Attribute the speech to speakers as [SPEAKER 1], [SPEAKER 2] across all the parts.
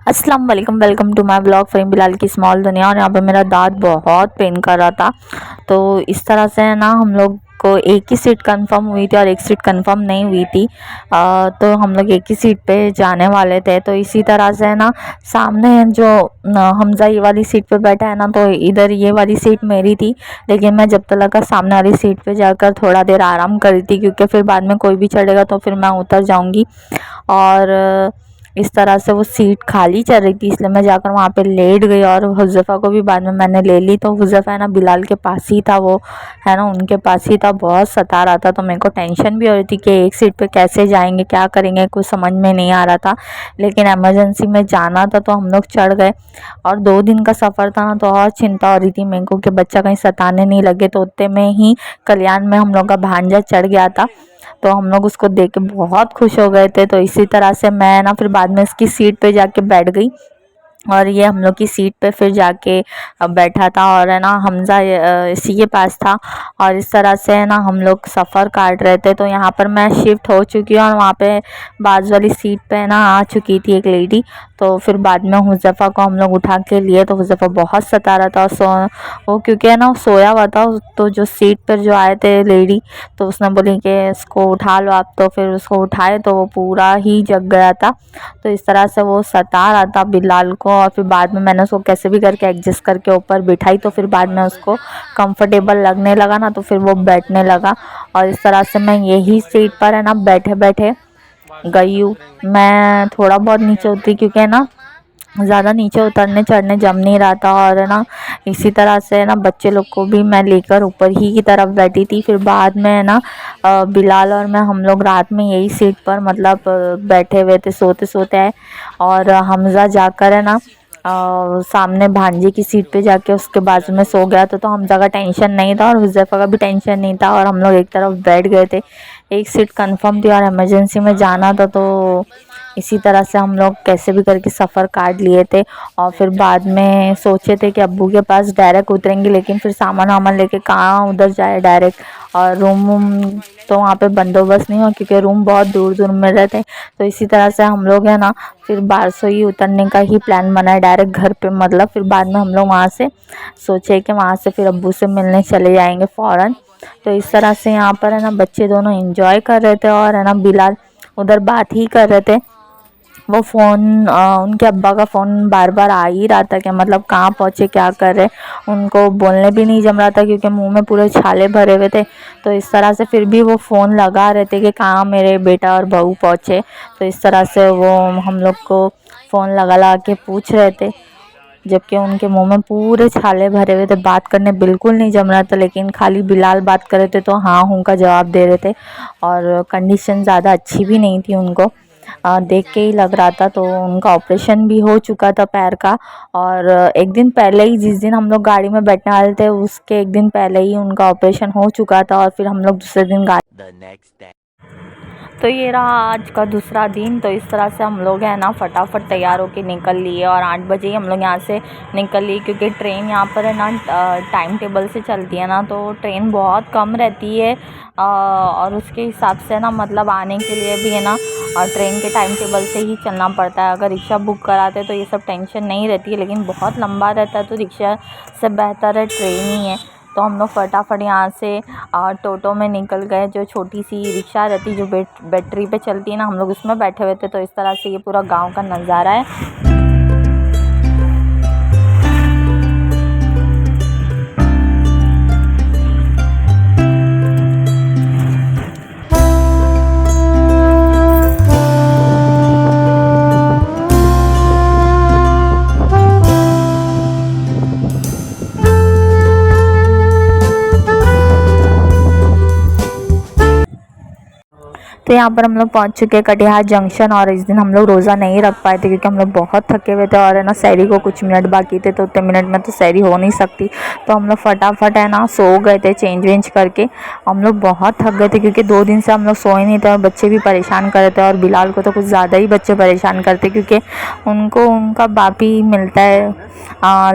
[SPEAKER 1] अस्सलाम वालेकुम, welcome to my blog from Bilal की स्मॉल दुनिया। और यहाँ पे मेरा दांत बहुत पेन कर रहा था, तो इस तरह से है ना हम लोग को एक ही सीट कंफर्म हुई थी और एक सीट कंफर्म नहीं हुई थी। तो हम लोग एक ही सीट पे जाने वाले थे। तो इसी तरह से है ना सामने जो हमजा ये वाली सीट पे बैठा है ना, तो इधर ये वाली सीट मेरी थी। लेकिन मैं जब तक लगा सामने वाली सीट पे जाकर थोड़ा देर आराम करी थी, क्योंकि फिर बाद में कोई भी चढ़ेगा तो फिर मैं उतर जाऊँगी। और इस तरह से वो सीट खाली चल रही थी, इसलिए मैं जाकर वहाँ पे लेट गई। और हुज़ैफ़ा को भी बाद में मैंने ले ली। तो हुज़ैफ़ा है ना बिलाल के पास ही था, वो है ना उनके पास ही था। बहुत सता रहा था, तो मेरे को टेंशन भी हो रही थी कि एक सीट पे कैसे जाएंगे, क्या करेंगे, कुछ समझ में नहीं आ रहा था। लेकिन इमरजेंसी में जाना था तो हम लोग चढ़ गए। और 2 दिन का सफ़र था ना, तो और चिंता हो रही थी मेरे को कि बच्चा कहीं सताने नहीं लगे। तो उतने में ही कल्याण में हम लोग का भांजा चढ़ गया था, तो हम लोग उसको देख के बहुत खुश हो गए थे। तो इसी तरह से मैं ना फिर बाद में इसकी सीट पे जाके बैठ गई, और ये हम लोग की सीट पे फिर जाके बैठा था। और है ना हमजा इसी के पास था। और इस तरह से है ना हम लोग सफ़र काट रहे थे। तो यहाँ पर मैं शिफ्ट हो चुकी हूँ, और वहाँ पे बाजू वाली सीट पे है ना आ चुकी थी एक लेडी। तो फिर बाद में हुज़ैफ़ा को हम लोग उठा के लिए, तो हुज़ैफ़ा बहुत सता रहा था। और वो क्योंकि है ना सोया हुआ था, तो जो सीट पर जो आए थे लेडी, तो उसने बोली कि इसको उठा लो आप। तो फिर उसको उठाए तो वो पूरा ही जग गया था। तो इस तरह से वो सता रहा था बिलाल को। और फिर बाद में मैंने उसको कैसे भी करके एडजस्ट करके ऊपर बिठाई, तो फिर बाद में उसको कंफर्टेबल लगने लगा ना, तो फिर वो बैठने लगा। और इस तरह से मैं यही सीट पर है ना बैठे बैठे गई हूँ। मैं थोड़ा बहुत नीचे उतरी, क्योंकि है ना ज़्यादा नीचे उतरने चढ़ने जम नहीं रहा था। और है ना इसी तरह से है ना बच्चे लोग को भी मैं लेकर ऊपर ही की तरफ बैठी थी। फिर बाद में है ना बिलाल और मैं हम लोग रात में यही सीट पर मतलब बैठे हुए थे सोते सोते आए। और हमज़ा जाकर है ना सामने भांजे की सीट पे जाके उसके बाजू में सो गया। तो हमज़ा का टेंशन नहीं था और हुज़ैफ़ा का भी टेंशन नहीं था, और हम लोग एक तरफ बैठ गए थे। एक सीट कंफर्म थी और इमरजेंसी में जाना था, तो इसी तरह से हम लोग कैसे भी करके सफ़र काट लिए थे। और फिर बाद में सोचे थे कि अब्बू के पास डायरेक्ट उतरेंगे, लेकिन फिर सामान वामान लेके कहाँ उधर जाए डायरेक्ट। और रूम तो वहाँ पे बंदोबस्त नहीं हुआ, क्योंकि रूम बहुत दूर दूर में रहते। तो इसी तरह से हम लोग है ना फिर 1200 ही उतरने का ही प्लान बनाया डायरेक्ट घर पे। मतलब फिर बाद में हम लोग वहाँ से सोचे कि वहाँ से फिर अब्बू से मिलने चले जाएंगे फ़ौरन। तो इस तरह से यहाँ पर है ना बच्चे दोनों एंजॉय कर रहे थे, और है ना बिलाल उधर बात ही कर रहे थे। वो फ़ोन उनके अब्बा का फ़ोन बार बार आ ही रहा था कि मतलब कहाँ पहुँचे, क्या कर रहे। उनको बोलने भी नहीं जम रहा था, क्योंकि मुंह में पूरे छाले भरे हुए थे। तो इस तरह से फिर भी वो फ़ोन लगा रहे थे कि कहाँ मेरे बेटा और बहू पहुँचे। तो इस तरह से वो हम लोग को फ़ोन लगा लगा के पूछ रहे थे, जबकि उनके मुंह में पूरे छाले भरे हुए थे। बात करने बिल्कुल नहीं जम रहा था, लेकिन खाली बिलाल बात कर रहे थे तो हाँ हूँ का जवाब दे रहे थे। और कंडीशन ज़्यादा अच्छी भी नहीं थी उनको, देख के ही लग रहा था। तो उनका ऑपरेशन भी हो चुका था पैर का। और एक दिन पहले ही, जिस दिन हम लोग गाड़ी में बैठने वाले थे उसके एक दिन पहले ही उनका ऑपरेशन हो चुका था। और फिर हम लोग दूसरे दिन गाड़ी, तो ये रहा आज का दूसरा दिन। तो इस तरह से हम लोग है ना फटाफट तैयार होके निकल लिए, और 8 बजे ही हम लोग यहाँ से निकल लिए, क्योंकि ट्रेन यहाँ पर है ना टाइम टेबल से चलती है ना, तो ट्रेन बहुत कम रहती है। और उसके हिसाब से ना मतलब आने के लिए भी है ना ट्रेन के टाइम टेबल से ही चलना पड़ता है। अगर रिक्शा बुक कराते तो ये सब टेंशन नहीं रहती है, लेकिन बहुत लंबा रहता है, तो रिक्शा से बेहतर है ट्रेन ही है। तो हम लोग फटाफट यहाँ से टोटो में निकल गए, जो छोटी सी रिक्शा रहती जो बैटरी पे चलती है ना, हम लोग उसमें बैठे हुए थे। तो इस तरह से ये पूरा गांव का नज़ारा है। तो यहाँ पर हम लोग पहुँच चुके हैं कटिहार जंक्शन। और इस दिन हम लोग रोज़ा नहीं रख पाए थे, क्योंकि हम लोग बहुत थके हुए थे, और है ना सैरी को कुछ मिनट बाकी थे। तो उतने मिनट में तो सैरी हो नहीं सकती, तो हम लोग फटाफट है ना सो गए थे चेंज वेंज करके। हम लोग बहुत थक गए थे, क्योंकि 2 दिन से हम लोग सोए नहीं थे, और बच्चे भी परेशान कर रहे थे। और बिलाल को तो कुछ ज़्यादा ही बच्चे परेशान करते, क्योंकि उनको उनका बाप ही मिलता है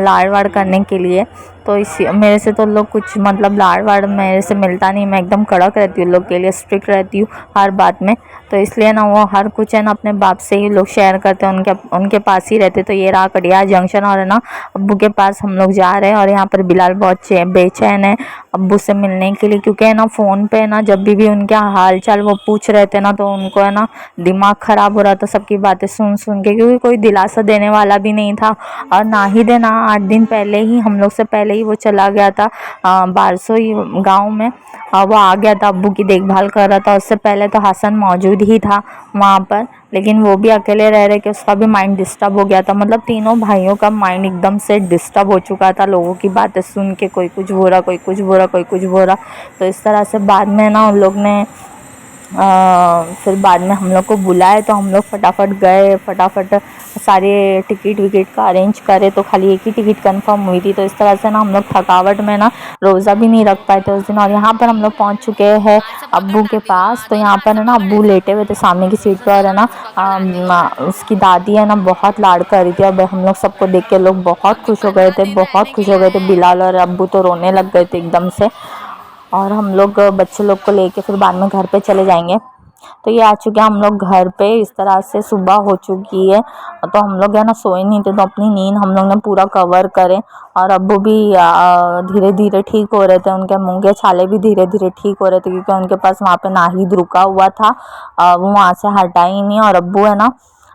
[SPEAKER 1] लाड़ वाड़ करने के लिए। तो इसी मेरे से तो लोग कुछ मतलब लाड़ वाड़ मेरे से मिलता नहीं, मैं एकदम कड़क रहती हूँ, लोग के लिए स्ट्रिक्ट रहती हूँ हर बात में। तो इसलिए ना वो हर कुछ है ना अपने बाप से ही लोग शेयर करते हैं, उनके पास ही रहते। तो ये रहा कटिहार जंक्शन और है ना अब्बू के पास हम लोग जा रहे हैं। और यहाँ पर बिलाल बहुत बेचैन है अब्बू से मिलने के लिए, क्योंकि है ना फ़ोन पे ना जब भी उनके हाल चाल वो पूछ रहे थे ना, तो उनको है ना दिमाग ख़राब हो रहा था सबकी बातें सुन सुन के, क्योंकि कोई दिलासा देने वाला भी नहीं था। और ना ही देना 8 दिन पहले ही हम लोग से पहले ही वो चला गया था बारसोई गाँव में। वो आ गया था, अब्बू की देखभाल कर रहा था। उससे पहले तो हसन मौजूद ही था वहाँ पर, लेकिन वो भी अकेले रह रहे कि उसका भी माइंड डिस्टर्ब हो गया था। मतलब तीनों भाइयों का माइंड एकदम से डिस्टर्ब हो चुका था लोगों की बातें सुन के, कोई कुछ बोल रहा, कोई कुछ बोल रहा, कोई कुछ बोल रहा। तो इस तरह से बाद में ना उन लोग ने फिर बाद में हम लोग को बुलाए, तो हम लोग फटाफट गए, फटाफट सारे टिकट विकेट का अरेंज करे। तो खाली एक ही टिकट कंफर्म हुई थी। तो इस तरह से ना हम लोग थकावट में ना रोज़ा भी नहीं रख पाए थे उस दिन। और यहाँ पर हम लोग पहुँच चुके हैं अब्बू के पास। तो यहाँ पर है ना अब्बू लेटे हुए थे सामने की सीट पर, और है ना उसकी दादी है ना बहुत लाड़ कर रही थी। और हम लोग सबको देख के लोग बहुत खुश हो गए थे, बहुत खुश हो गए थे। बिलाल और अब्बू तो रोने लग गए थे एकदम से। और हम लोग बच्चे लोग को लेके फिर बाद में घर पे चले जाएंगे। तो ये आ चुके हैं हम लोग घर पे। इस तरह से सुबह हो चुकी है। तो हम लोग है ना सोए नहीं थे, तो अपनी नींद हम लोग ने पूरा कवर करे। और अब्बू भी धीरे धीरे ठीक हो रहे थे, उनके मुंह के छाले भी धीरे धीरे ठीक हो रहे थे, क्योंकि उनके पास वहाँ पे नाहिद रुका हुआ था। वो वहाँ से हटा ही नहीं। और अब्बू है ना,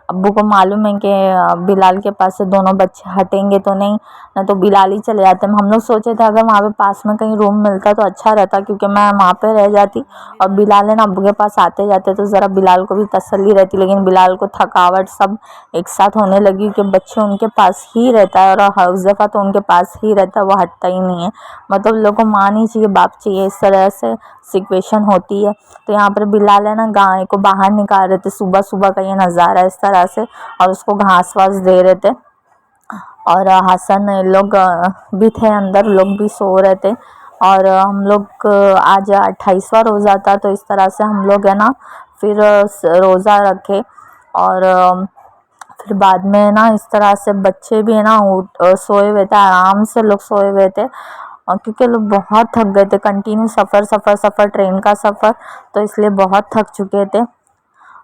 [SPEAKER 1] अब्बू को मालूम है कि बिलाल के पास से दोनों बच्चे हटेंगे तो नहीं, ना तो बिलाल ही चले जाते। हम लोग सोचे थे अगर वहाँ पे पास में कहीं रूम मिलता तो अच्छा रहता, क्योंकि मैं वहाँ पे रह जाती और बिलाल है ना अब्बू के पास आते जाते तो ज़रा बिलाल को भी तसल्ली रहती। लेकिन बिलाल को थकावट सब एक साथ होने लगी कि बच्चे उनके पास ही रहता है, और हफ्ज़ा तो उनके पास ही रहता है, वो हटता ही नहीं है। मतलब लोगों को माँ नहीं चाहिए, बाप चाहिए, इस तरह से सिचुएशन होती है। तो यहाँ पर बिलाल है ना गाय को बाहर निकाल रहे थे, सुबह सुबह का ये नज़ारा इस तरह से, और उसको घास वास दे रहे थे। और हसन लोग भी थे अंदर, लोग भी सो रहे थे। और हम लोग आज 28वां रोज़ा था। तो इस तरह से हम लोग है ना फिर रोज़ा रखे। और फिर बाद में ना इस तरह से बच्चे भी है ना सोए हुए थे, आराम से लोग सोए हुए थे। क्योंकि लोग बहुत थक गए थे, कंटिन्यू सफ़र सफ़र सफ़र, ट्रेन का सफ़र, तो इसलिए बहुत थक चुके थे।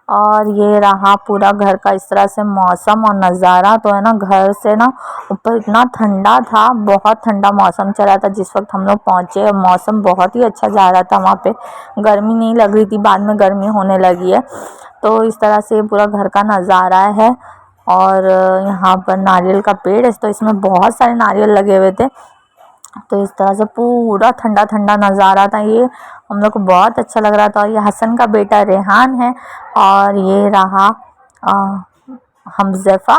[SPEAKER 1] और ये रहा पूरा घर का इस तरह से मौसम और नज़ारा। तो है ना घर से ना ऊपर इतना ठंडा था, बहुत ठंडा मौसम चला था जिस वक्त हम लोग पहुँचे। मौसम बहुत ही अच्छा जा रहा था वहाँ पे, गर्मी नहीं लग रही थी, बाद में गर्मी होने लगी है। तो इस तरह से पूरा घर का नज़ारा है। और यहाँ पर नारियल का पेड़ है, तो इसमें बहुत सारे नारियल लगे हुए थे। तो इस तरह से पूरा ठंडा ठंडा नज़ारा था, ये हम लोग को बहुत अच्छा लग रहा था। और ये हसन का बेटा रेहान है, और ये रहा हमज़ैफ़ा।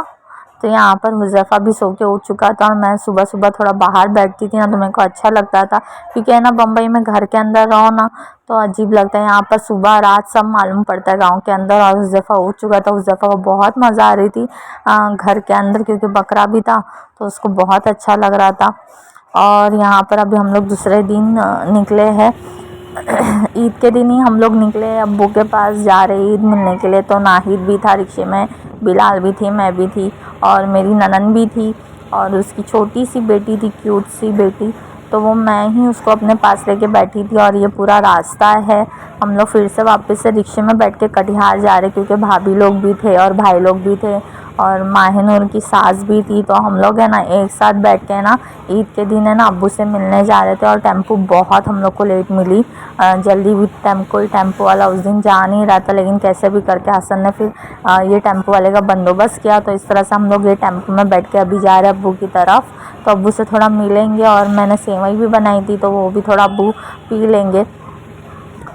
[SPEAKER 1] तो यहाँ पर हुज़ैफ़ा भी सो के उठ चुका था, और मैं सुबह सुबह थोड़ा बाहर बैठती थी ना, तो मेरे को अच्छा लगता था, क्योंकि है ना बम्बई में घर के अंदर रहो ना तो अजीब लगता है। यहाँ पर सुबह रात सब मालूम पड़ता है गांव के अंदर। और हुज़ैफ़ा उठ चुका था, हुज़ैफ़ा को बहुत मज़ा आ रही थी घर के अंदर, क्योंकि बकरा भी था तो उसको बहुत अच्छा लग रहा था। और यहाँ पर अभी हम लोग दूसरे दिन निकले हैं ईद के दिन ही हम लोग निकले, अब्बू के पास जा रहे ईद मिलने के लिए। तो नाहिद भी था रिक्शे में, बिलाल भी थी, मैं भी थी, और मेरी ननन भी थी, और उसकी छोटी सी बेटी थी, क्यूट सी बेटी। तो वो मैं ही उसको अपने पास लेके बैठी थी। और ये पूरा रास्ता है, हम लोग फिर से वापस से रिक्शे में बैठ के कटिहार जा रहे, क्योंकि भाभी लोग भी थे और भाई लोग भी थे, और माहिनूर की सास भी थी। तो हम लोग है ना एक साथ बैठ के ना ईद के दिन है ना अब्बू से मिलने जा रहे थे। और टेम्पो बहुत हम लोग को लेट मिली, जल्दी भी कोई टेम्पो वाला उस दिन जा नहीं रहा था, लेकिन कैसे भी करके हसन ने फिर ये टेम्पो वाले का बंदोबस्त किया। तो इस तरह से हम लोग ये टेम्पो में बैठ के अभी जा रहे हैं अब्बू की तरफ। तो अब्बू से थोड़ा मिलेंगे, और मैंने सेवई भी बनाई थी तो वो भी थोड़ा अब्बू पी लेंगे।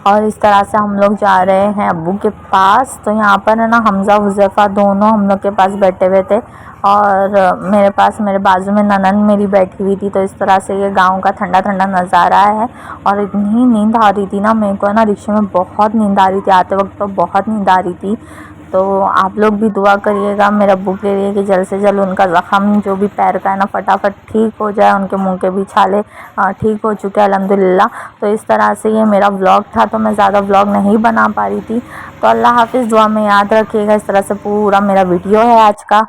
[SPEAKER 1] और इस तरह से हम लोग जा रहे हैं अब्बू के पास। तो यहाँ पर है ना हमज़ा हुज़ैफ़ा दोनों हम लोग के पास बैठे हुए थे, और मेरे पास मेरे बाजू में ननन मेरी बैठी हुई थी। तो इस तरह से ये गांव का ठंडा ठंडा नज़ारा है। और इतनी नींद आ रही थी ना मेरे को, है ना रिक्शे में बहुत नींद आ रही थी, आते वक्त तो बहुत नींद आ रही थी। तो आप लोग भी दुआ करिएगा मेरे अब्बू के लिए कि जल्द से जल्द उनका ज़ख़म जो भी पैर का है ना फटाफट ठीक हो जाए। उनके मुंह के भी छाले ठीक हो चुके हैं अल्हम्दुलिल्लाह। तो इस तरह से ये मेरा व्लॉग था, तो मैं ज़्यादा व्लॉग नहीं बना पा रही थी। तो अल्लाह हाफ़िज़, दुआ में याद रखिएगा। इस तरह से पूरा मेरा वीडियो है आज का।